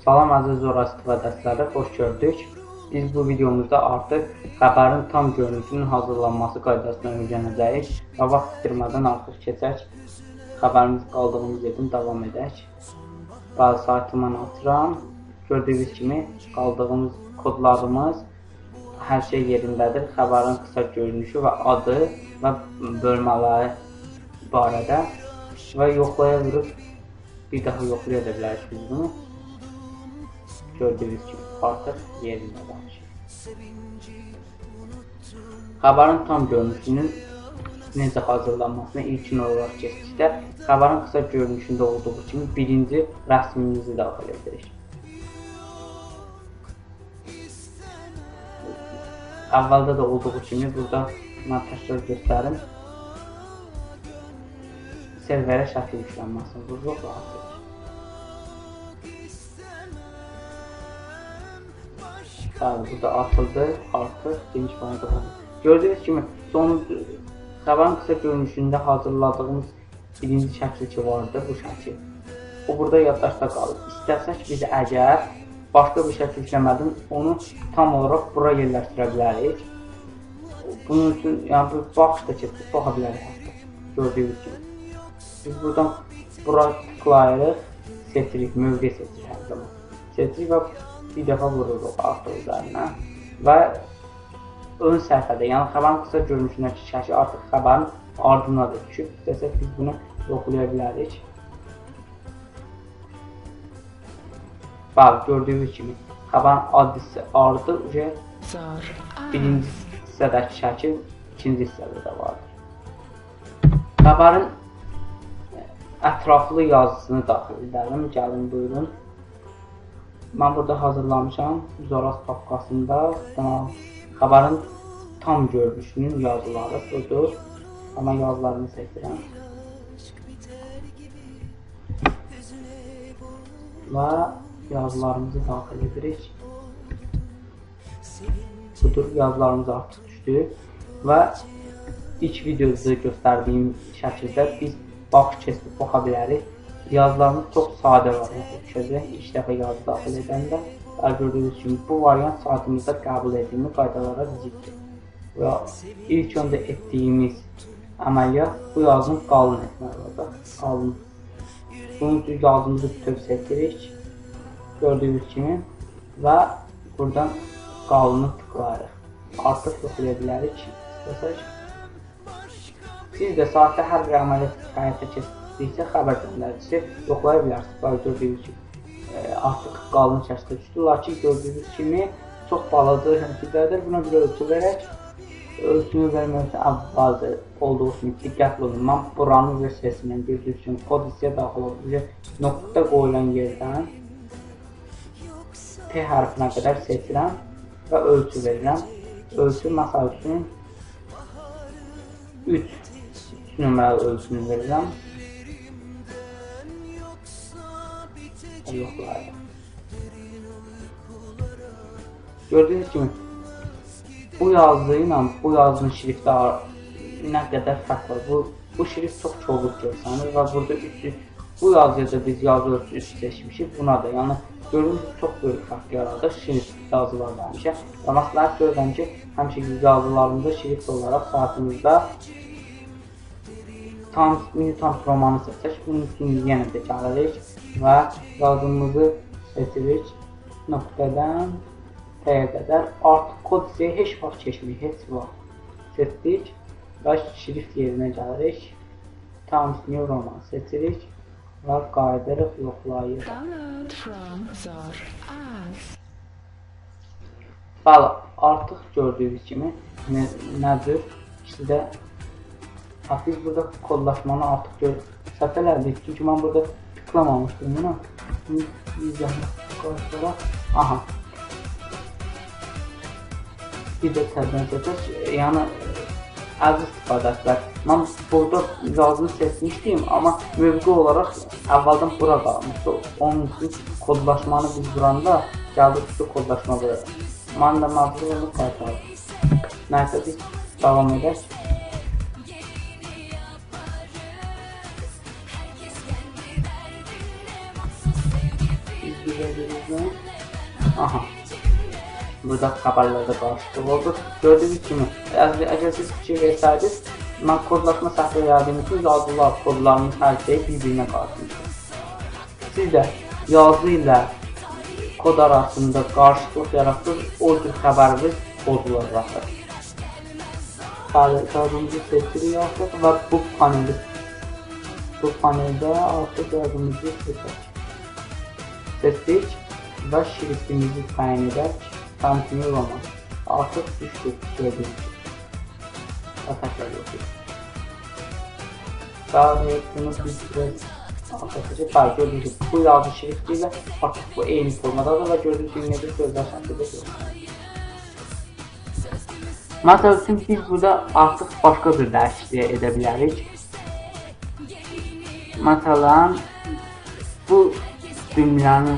Salam əziz Zora istifadəçiləri, xoş gördük. Biz bu videomuzda artıq xəbərin tam görünüşünün hazırlanması qaydasını öyrənəcəyik və vaxt itirmədən artıq keçək. Xəbərimiz qaldığımız yerdən davam edək. Bazı saytımdan açıram. Gördüyünüz kimi qaldığımız kodlarımız hər şey yerindədir. Xəbərin qısa görünüşü və adı və bölmələri barədə və yoxlaya vurub bir daha yoxlaya da bilərik biz bunu. Gördüyünüz kimi artıq yerində danışır. Xəbərin tam görünüşünün necə hazırlanmasına ilkin olaraq keçdikdə xəbərin qısa görünüşündə olduğu kimi birinci rəsmimizi daxil edirik. Əvvəldə də olduğu kimi burada mən təkrar göstərim. Serverə şəkil yüklənməsini vururuq və atırıq. Burada atıldı, artıq geniş bana qapadı. Gördüyünüz kimi xəbərin qısa görünüşündə hazırladığımız birinci şəkil ki vardı, bu şəkil. O burada yaddaşda qalır. İstəsək biz əgər başqa bir şəkil yükləmədən onu tam olaraq bura yerləşdirə bilərik. Bunun üçün yəni bir baxış da keçib baxa bilərik hətta. Gördüyünüz kimi. Biz buradan bura tıklayırıq, seçirik, mövqe seçirik hər zaman. Seçirik və bir dəfə vururuq artıq üzərinə və ön səhifədə, yəni xəbərin qısa görünüşündəki şəkil artıq xəbərin ardına da düşüb. İstəsək biz bunu yoxlaya bilərik. Bəli, gördüyünüz kimi xəbərin adresi ardı birinci hissədəki şəkil ikinci hissədə də vardır. Xəbərin ətraflı yazısını daxil edəlim. Gəlin, buyurun. Mən burada hazırlamışam Zoras papkasında xəbərin tam görünüşünün yazıları budur. Ama yazılarını seçirəm. Və yazılarımızı daxil edirik. Budur, yazılarımız artıq düşdü. Və ilk videoda göstərdiyim şəkildə biz baxış keçib baxa bilərik. Yazılarımız çox sadə variant düşəcək. İlk dəfə yazı daxil edəndə gördüyünüz kimi bu variant saytımızda qəbul edilmiş qaydalara ziddir. Və ilk öndə etdiyimiz əməliyyat bu yazını qalın etmək olacaq. Qalın. Bunun üçün yazımızı bütöv seçirik. Gördüyünüz kimi və buradan qalını tıklayırıq. Artıq yoxlaya bilərik. İstəsək. Siz də saatdə hər bir əməliyyat həyata keçirdikcə xəbər göndəricisi yoxlaya bilərsiniz. Bəli, gördüyünüz kimi artıq qalın şəkildə düşdü. Lakin gördüyünüz kimi çox balaca şəkildədir. Buna bir ölçü verək. Ölçünü vermək əvvəldə olduğu kimi diqqətli olun. Mən buranın versiyasından gördüyünüz kimi kod hissəyə daxil olduqca nöqtə qoyulan yerdən T hərfinə qədər seçirəm və ölçü verirəm. Ölçü məsəl üçün 3 nömrəli ölçünü verirəm. Yoxlayırım. Gördüyünüz kimi bu yazı ilə bu yazının şrifti nə qədər fərq var. Bu şrift çox çovuk görsənir və burada bu yazıya da biz yazı ölçüsü seçmişik. Buna da yəni görüntü çox böyük fərq yaradır şrift yazılarda həmişə. Və məsləhət görürəm ki, həmişə yazılarımızda şrift olaraq saytımızda New Times romanı seçək. Bunun üçün yenə də gəlirik və yazımızı seçirik. Nöqtədən T'yə qədər. Artıq kod hissəyə heç vaxt keçmirik. Heç vaxt seçdik və şrift yerinə gəlirik. Times New Roman seçirik və qayıdırıq, yoxlayırıq. Bəli, artıq gördüyünüz kimi nədir? İşte biz burada kodlaşmanı artıq səhv elədik. Çünki mən burada tıklamamışdım buna. Aha. Bir də təzdən seçək. Yəni əziz istifadəçilər, mən burada yazını seçmişdim, amma mövqe olaraq əvvəldən bura qalmışdı. Onun üçün kodlaşmanı biz buranda gəldik ki, kodlaşma burada. Mən də məcbur olub qaytardım. Nəysə biz davam edək. Biz gördüğünüz. Aha. Burada xəbərlərdə qarşılıq oldu. Gördüyünüz kimi, əgər siz fikir versəydiniz, mən kodlaşma səhvi yaradığım üçün yazılar, kodlarımız hər şey bir-birinə qarşılaşır. Siz də yazı ilə kod arasında qarşılıq yaratdınız, o cür xəbəriniz pozulacaqdır. Yazımızı seçirik artıq və bu paneldə artıq yazımızı seçdik və şriftimizi təyin edək. Continue Roman. Artıq düşdük, gördüyünüz kimi. Və təkrar yoxdur. Daha bunu biz biraz artıq gördüyünüz gibi bu yazı şrifti ilə artıq bu eyni formadadır və gördüyünüz gibi necə sözlər şəkildə görürük. Məsəl üçün biz burada artıq başqa bir dəyişikliyə edə bilərik. Məsələn, bu cümləyə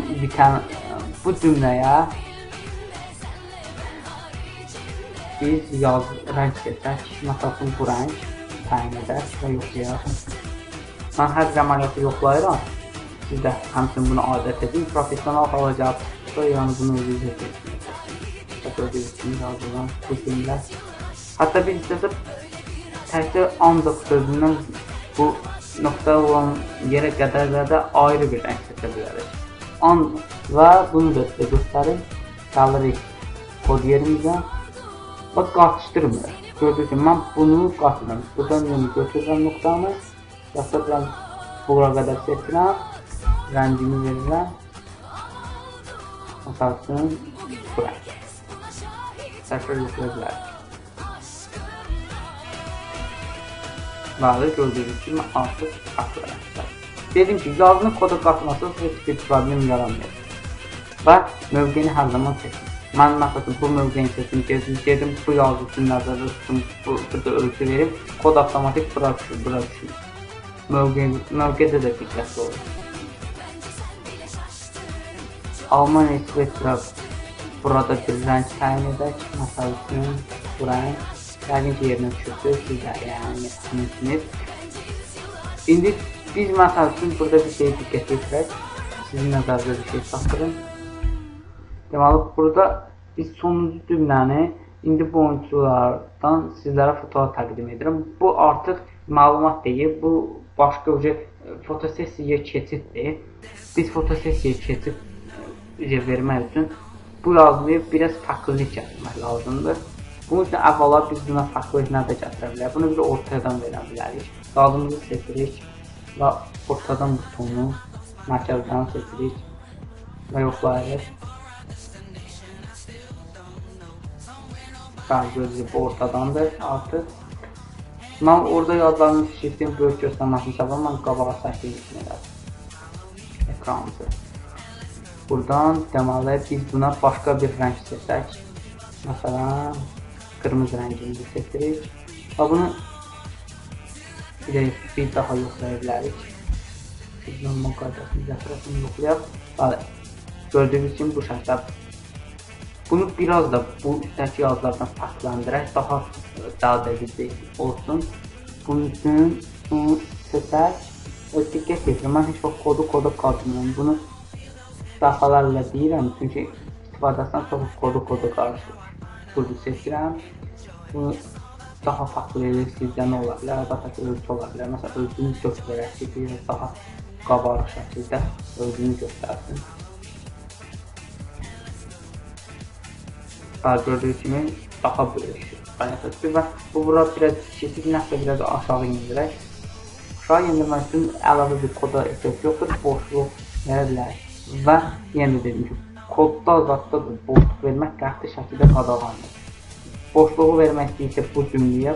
biz rəng seçək, məsələn bu rəng təyin edək və yoxlayaq. Mən hər əməliyyatı yoxlayıram, siz də həmçinin bunu adət edin, profesional olacaq və yəni bunu özünüz edəcək. Gördüyünüz kimi yazılan bu cümlə. Hətta biz istəsək təkcə ancaq sözündən bu nöqtə olan yerə qədərlə də ayrı bir rəng seçə bilərik. Və bunu da sizə göstərim, gəlirik kod yerimizə. Bax, qatışdırmır. Gördüyünüz kimi, mən bunu qatırım. Buradan yeni götürürəm nöqtamı. Yaxşıdan bura qədər seçirəm. Rəngimi verirəm. Məsəl üçün, bu rəng. Təkrar yoxlaya bilərik. Və gördüyünüz kimi, artıq qatı rənglər. Dedim ki, yazını koda qatmasız heç bir problem yaranmıyor. Və mövqeni hər zaman seçin. Mən məsələn bu mövqeni seçim, gedim bu yazı üçün nəzərdə tutun, burada ölçü verim, kod avtomatik bura düşür. Mövqedə də diqqətli olur. Almanya İsveçrə burada bir rəng təyin edək, məsəl üçün bu rəng, yəqin ki yerinə düşürsünüz, siz də yəni düşünürsünüz. İndi biz məsəl üçün burada bir şey diqqət edirək, sizin nəzərdə bir şey çatdırın. Deməli, burada biz sonuncu cümləni indi bu oyunculardan sizlərə fotoğraf təqdim edirəm. Bu artıq məlumat deyil, bu başqa fotosessiyaya keçiddir. Biz fotosessiyaya keçid vermək üçün bu yazıyı biraz fərqlilik gətirmək lazımdır. Bunun üçün əvvəla biz buna fərqlilik nədə gətirə bilərik? Bunu bir ortadan verə bilərik. Yazımızı seçirik və ortadan butonu mərkəzdən seçirik və yoxlayırıq. Gördüyünüz bu ortadandır artıq. Mən orada yazılarının şriftin böyük göstərməsini səbəb mən qabağa səhvini edəm. Ekranımızı. Buradan deməli biz buna başqa bir rəng seçək. Məsələn, qırmızı rəngimizi seçirik. Və bunu bir daha yoxlaya bilərik. Biz normal qaydasını gətirəsini yoxlayaq. Gördüyünüz kimi bu şəkildə. Bunu biraz da bu üstəki yazılardan fərqləndirək, daha dəqiq olsun. Bunun üçün bunu seçək. Diqqət edir, mən heç vaxt koda qatmıyorum. Bunu dəfələrlə deyirəm, çünki istifadəsindən çox koda qarışır. Burada seçirəm. Bunu daha fərqli edir, sizdə nə ola bilər, əlbəttə ki, ölçü ola bilər. Məsələn, ölçünü göstərək ki, biraz daha qabarıq şəkildə ölçünü göstərsin. Gördüyünüz kimi daha böyük qaynatır və bu bura biraz keçib, nəsə biraz aşağı indirək. Aşağı indirmək üçün əlavə bir koda ehtiyac yoxdur, boşluq verə bilərik. Və yenə dedim ki, kodda zatda boşluq vermək qəti şəkildə qadağandır. Boşluğu vermək istəyirsə bu cümləyə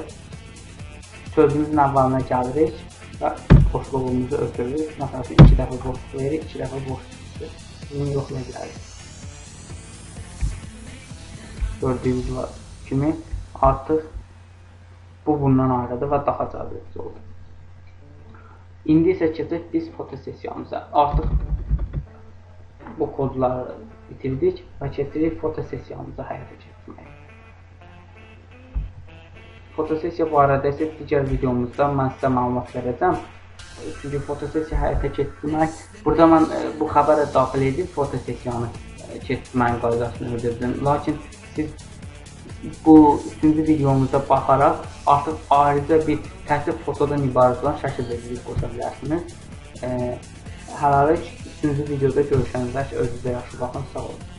sözümüzün əvvəlinə gəlirik və boşluğumuzu ötürürük. Məsələn, 2 dəfə boşluq veririk, 2 dəfə boşluq. Bunu yoxlaya bilərik. Gördüyünüz kimi artıq bu bundan ayrıdır və daha cazibədar oldu. İndi isə keçək biz fotosessiyamıza. Artıq bu kodları bitirdik və keçirik fotosessiyamıza həyata keçirməyə. Fotosessiya barədə isə digər videomuzda mən sizə məlumat verəcəm. Çünki fotosessiya həyata keçirmək, burada mən bu xəbərə daxil edib fotosessiyanı keçirməyin qaydasını öyrədim. Lakin siz bu 3-cü videomuzda baxaraq artıq ayrıca bir təkcə fotodan ibarət olan şəkil vericiyi qoşa bilərsiniz. Hələlik 3-cü videoda görüşənədək özünüzə yaxşı baxın, sağ olun.